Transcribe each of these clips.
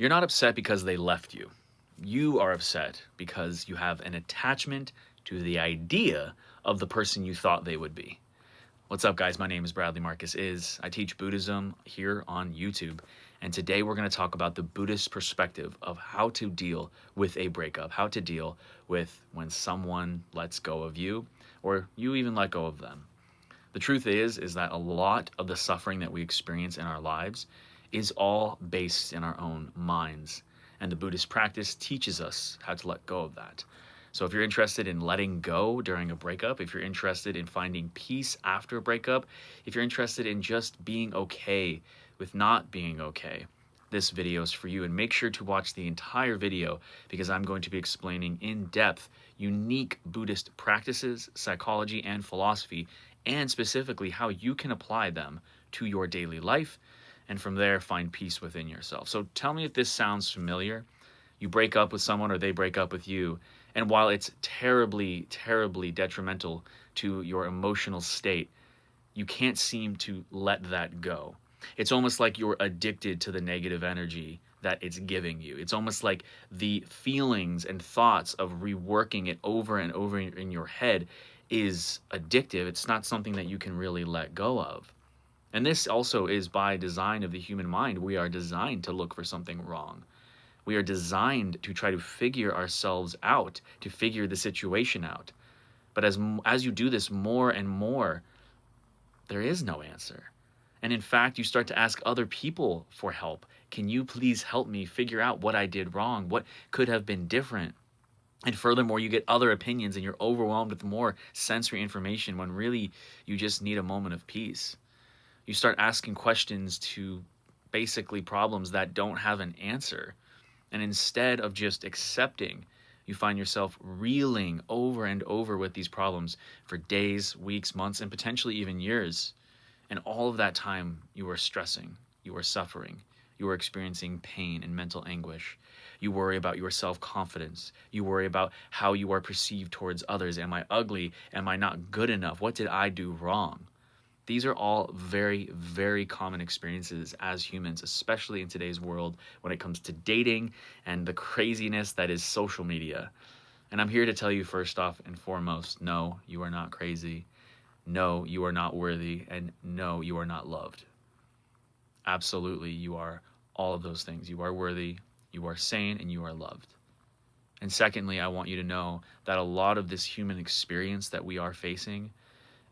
You're not upset because they left you. You are upset because you have an attachment to the idea of the person you thought they would be. What's up, guys? My name is Bradley Marcus Is. I teach Buddhism here on YouTube, and today we're going to talk about the Buddhist perspective of how to deal with a breakup, how to deal with when someone lets go of you, or you even let go of them. The truth is that a lot of the suffering that we experience in our lives is all based in our own minds, and the Buddhist practice teaches us how to let go of that. So if you're interested in letting go during a breakup, if you're interested in finding peace after a breakup, if you're interested in just being okay with not being okay, this video is for you. And make sure to watch the entire video because I'm going to be explaining in depth unique Buddhist practices, psychology, and philosophy, and specifically how you can apply them to your daily life, and from there find peace within yourself. So tell me if this sounds familiar. You break up with someone or they break up with you, and while it's terribly, terribly detrimental to your emotional state, you can't seem to let that go. It's almost like you're addicted to the negative energy that it's giving you. It's almost like the feelings and thoughts of reworking it over and over in your head is addictive. It's not something that you can really let go of. And this also is by design of the human mind. We are designed to look for something wrong. We are designed to try to figure ourselves out, to figure the situation out. But as you do this more and more, there is no answer. And in fact, you start to ask other people for help. Can you please help me figure out what I did wrong? What could have been different? And furthermore, you get other opinions and you're overwhelmed with more sensory information when really you just need a moment of peace. You start asking questions to basically problems that don't have an answer. And instead of just accepting, you find yourself reeling over and over with these problems for days, weeks, months, and potentially even years. And all of that time, you are stressing, you are suffering, you are experiencing pain and mental anguish. You worry about your self-confidence. You worry about how you are perceived towards others. Am I ugly? Am I not good enough? What did I do wrong? These are all very, very common experiences as humans, especially in today's world when it comes to dating and the craziness that is social media. And I'm here to tell you first off and foremost, no, you are not crazy. No, you are not worthy. And no, you are not loved. Absolutely, you are all of those things. You are worthy, you are sane, and you are loved. And secondly, I want you to know that a lot of this human experience that we are facing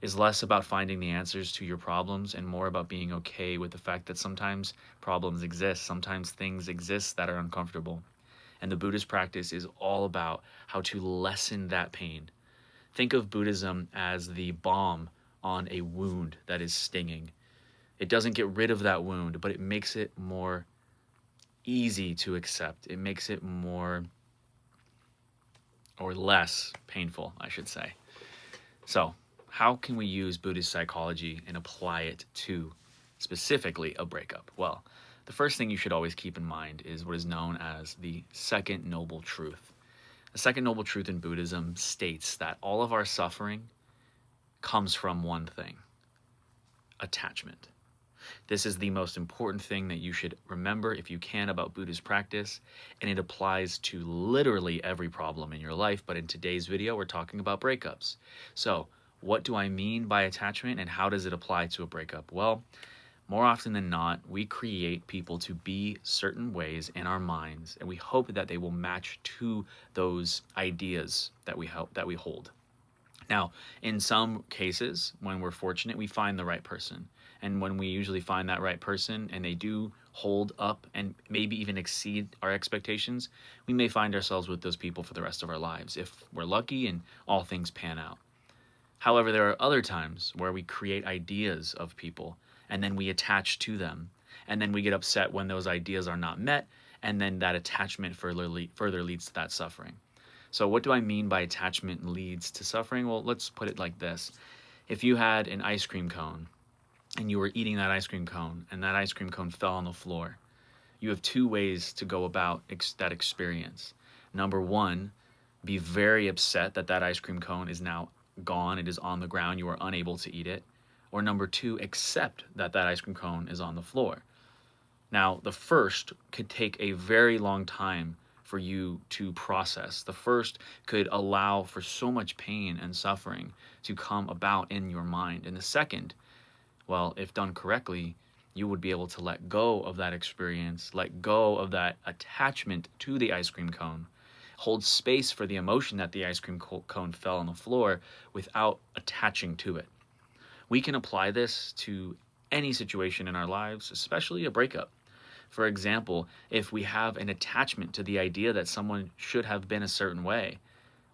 is less about finding the answers to your problems and more about being okay with the fact that sometimes problems exist, sometimes things exist that are uncomfortable. And the Buddhist practice is all about how to lessen that pain. Think of Buddhism as the balm on a wound that is stinging. It doesn't get rid of that wound, but it makes it more easy to accept. It makes it more, or less painful, I should say. So, how can we use Buddhist psychology and apply it to specifically a breakup? Well, the first thing you should always keep in mind is what is known as the second noble truth. The second noble truth in Buddhism states that all of our suffering comes from one thing: attachment. This is the most important thing that you should remember if you can about Buddhist practice, and it applies to literally every problem in your life. But in today's video, we're talking about breakups. So, what do I mean by attachment and how does it apply to a breakup? Well, more often than not, we create people to be certain ways in our minds, and we hope that they will match to those ideas that we hold. Now, in some cases, when we're fortunate, we find the right person. And when we usually find that right person and they do hold up and maybe even exceed our expectations, we may find ourselves with those people for the rest of our lives if we're lucky and all things pan out. However, there are other times where we create ideas of people and then we attach to them. And then we get upset when those ideas are not met, and then that attachment further leads to that suffering. So what do I mean by attachment leads to suffering? Well, let's put it like this. If you had an ice cream cone and you were eating that ice cream cone and that ice cream cone fell on the floor, you have two ways to go about that experience. Number one, be very upset that that ice cream cone is now gone, it is on the ground, you are unable to eat it. Or number two, accept that that ice cream cone is on the floor. Now, the first could take a very long time for you to process. The first could allow for so much pain and suffering to come about in your mind. And the second, well, if done correctly, you would be able to let go of that experience, let go of that attachment to the ice cream cone, hold space for the emotion that the ice cream cone fell on the floor without attaching to it. We can apply this to any situation in our lives, especially a breakup. For example, if we have an attachment to the idea that someone should have been a certain way,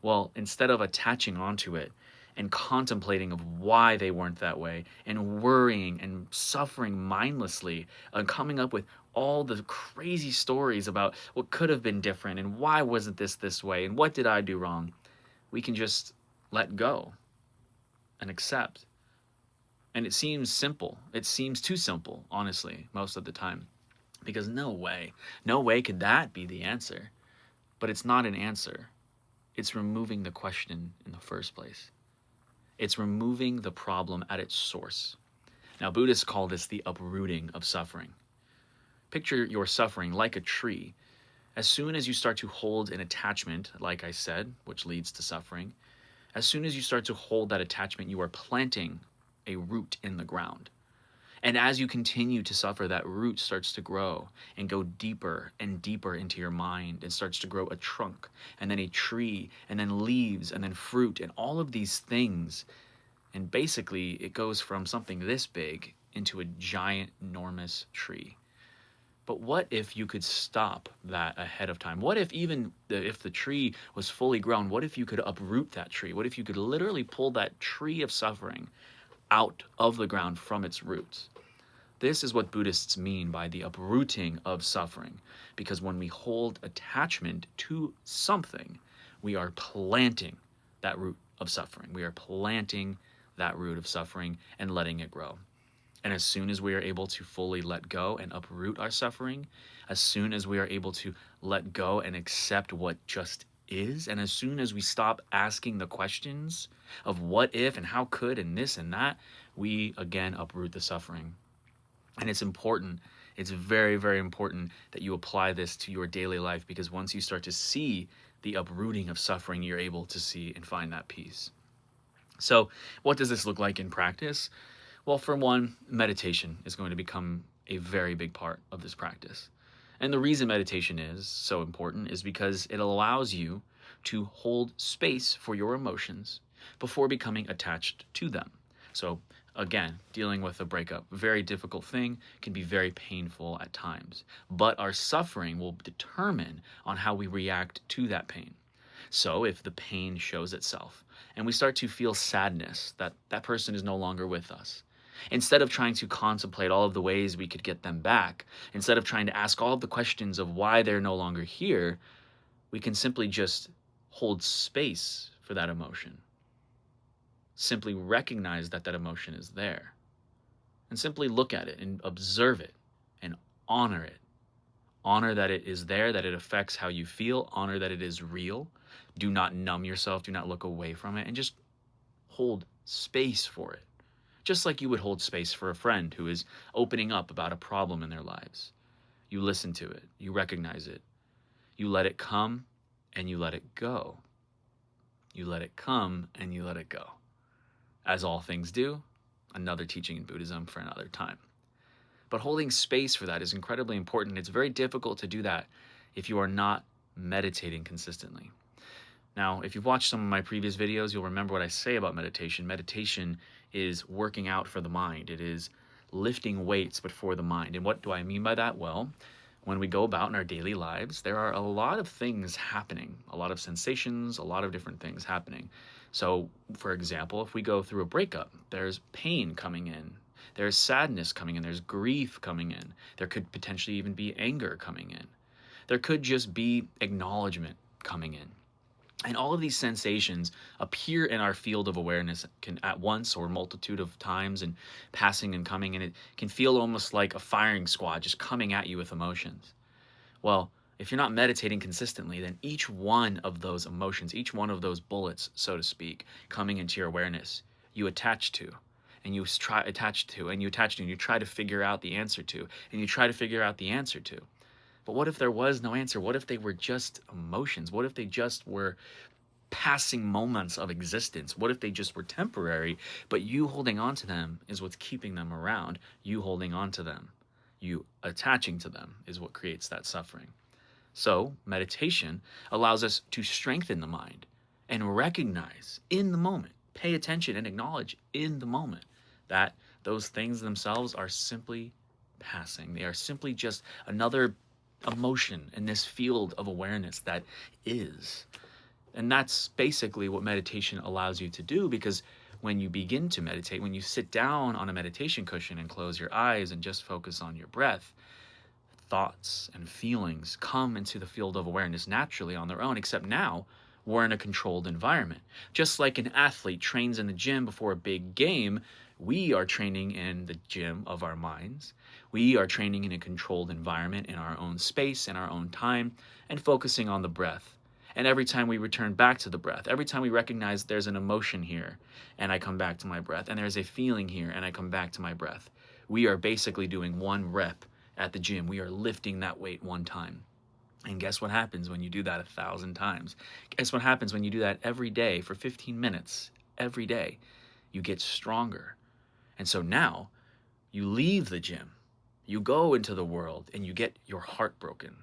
well, instead of attaching onto it and contemplating of why they weren't that way and worrying and suffering mindlessly and coming up with all the crazy stories about what could have been different and why wasn't this way and what did I do wrong, we can just let go and accept. And it seems simple. It seems too simple, honestly, most of the time. Because no way could that be the answer. But it's not an answer. It's removing the question in the first place. It's removing the problem at its source. Now, Buddhists call this the uprooting of suffering. Picture your suffering like a tree. As soon as you start to hold an attachment, like I said, which leads to suffering, as soon as you start to hold that attachment, you are planting a root in the ground. And as you continue to suffer, that root starts to grow and go deeper and deeper into your mind and starts to grow a trunk and then a tree and then leaves and then fruit and all of these things. And basically it goes from something this big into a giant, enormous tree. But what if you could stop that ahead of time? What if if the tree was fully grown, what if you could uproot that tree? What if you could literally pull that tree of suffering out of the ground from its roots? This is what Buddhists mean by the uprooting of suffering, because when we hold attachment to something, we are planting that root of suffering. We are planting that root of suffering and letting it grow. And as soon as we are able to fully let go and uproot our suffering, as soon as we are able to let go and accept what just is, and as soon as we stop asking the questions of what if and how could and this and that, we again uproot the suffering. And it's important, it's very, very important that you apply this to your daily life, because once you start to see the uprooting of suffering, you're able to see and find that peace. So what does this look like in practice? Well, for one, meditation is going to become a very big part of this practice. And the reason meditation is so important is because it allows you to hold space for your emotions before becoming attached to them. So again, dealing with a breakup, very difficult thing, can be very painful at times. But our suffering will determine on how we react to that pain. So if the pain shows itself and we start to feel sadness that that person is no longer with us, instead of trying to contemplate all of the ways we could get them back, instead of trying to ask all of the questions of why they're no longer here, we can simply just hold space for that emotion. Simply recognize that that emotion is there. And simply look at it and observe it and honor it. Honor that it is there, that it affects how you feel. Honor that it is real. Do not numb yourself. Do not look away from it. And just hold space for it. Just like you would hold space for a friend who is opening up about a problem in their lives. You listen to it. You recognize it. You let it come and you let it go. You let it come and you let it go. As all things do, another teaching in Buddhism for another time. But holding space for that is incredibly important. It's very difficult to do that if you are not meditating consistently. Now, if you've watched some of my previous videos, you'll remember what I say about meditation. Meditation is working out for the mind. It is lifting weights, but for the mind. And what do I mean by that? Well, when we go about in our daily lives, there are a lot of things happening, a lot of sensations, a lot of different things happening. So, for example, if we go through a breakup, there's pain coming in, there's sadness coming in, there's grief coming in, there could potentially even be anger coming in. There could just be acknowledgement coming in. And all of these sensations appear in our field of awareness can at once or a multitude of times and passing and coming, and it can feel almost like a firing squad just coming at you with emotions. Well, if you're not meditating consistently, then each one of those emotions, each one of those bullets, so to speak, coming into your awareness, you attach to. and you try attach to, and you attach to, and you try to figure out the answer to, and you try to figure out the answer to. But what if there was no answer? What if they were just emotions? What if they just were passing moments of existence? What if they just were temporary, but you holding on to them is what's keeping them around? You holding on to them, you attaching to them is what creates that suffering. So meditation allows us to strengthen the mind and recognize in the moment, pay attention and acknowledge in the moment that those things themselves are simply passing. They are simply just another emotion in this field of awareness that is. And that's basically what meditation allows you to do, because when you begin to meditate, when you sit down on a meditation cushion and close your eyes and just focus on your breath, thoughts and feelings come into the field of awareness naturally on their own, except now we're in a controlled environment. Just like an athlete trains in the gym before a big game, we are training in the gym of our minds. We are training in a controlled environment in our own space, in our own time, and focusing on the breath. And every time we return back to the breath, every time we recognize there's an emotion here and I come back to my breath, and there's a feeling here and I come back to my breath, we are basically doing one rep at the gym. We are lifting that weight one time. And guess what happens when you do that 1,000 times? Guess what happens when you do that every day for 15 minutes every day? You get stronger. And so now you leave the gym, you go into the world, and you get your heart broken.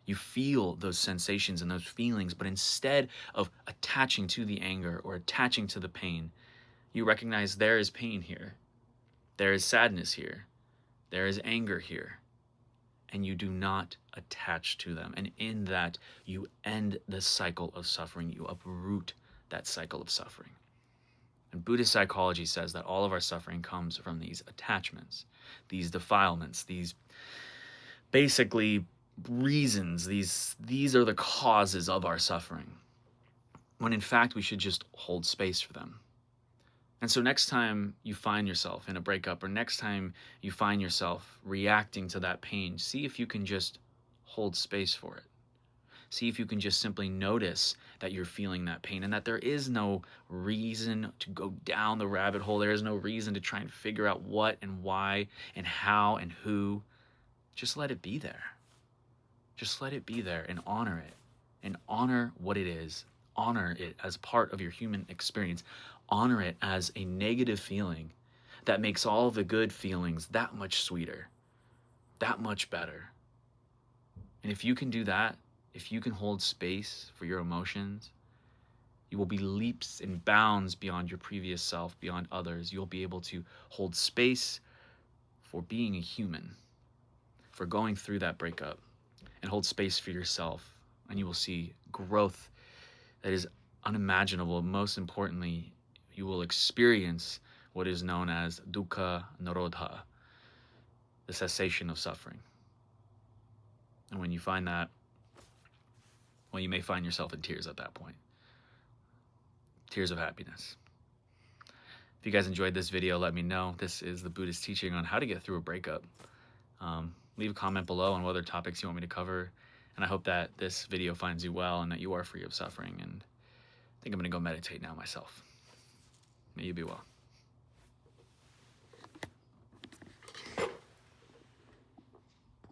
You feel those sensations and those feelings, but instead of attaching to the anger or attaching to the pain, you recognize there is pain here. There is sadness here. There is anger here. And you do not attach to them. And in that, you end the cycle of suffering. You uproot that cycle of suffering. And Buddhist psychology says that all of our suffering comes from these attachments, these defilements, these basically reasons. These are the causes of our suffering, when in fact we should just hold space for them. And so next time you find yourself in a breakup, or next time you find yourself reacting to that pain, see if you can just hold space for it. See if you can just simply notice that you're feeling that pain, and that there is no reason to go down the rabbit hole. There is no reason to try and figure out what and why and how and who. Just let it be there. Just let it be there and honor it, and honor what it is. Honor it as part of your human experience. Honor it as a negative feeling that makes all the good feelings that much sweeter, that much better. And if you can do that, if you can hold space for your emotions, you will be leaps and bounds beyond your previous self, beyond others. You'll be able to hold space for being a human, for going through that breakup, and hold space for yourself. And you will see growth that is unimaginable. Most importantly, you will experience what is known as dukkha nirodha, the cessation of suffering. And when you find that, well, you may find yourself in tears at that point. Tears of happiness. If you guys enjoyed this video, let me know. This is the Buddhist teaching on how to get through a breakup. Leave a comment below on what other topics you want me to cover. And I hope that this video finds you well and that you are free of suffering. And I think I'm going to go meditate now myself. May you be well.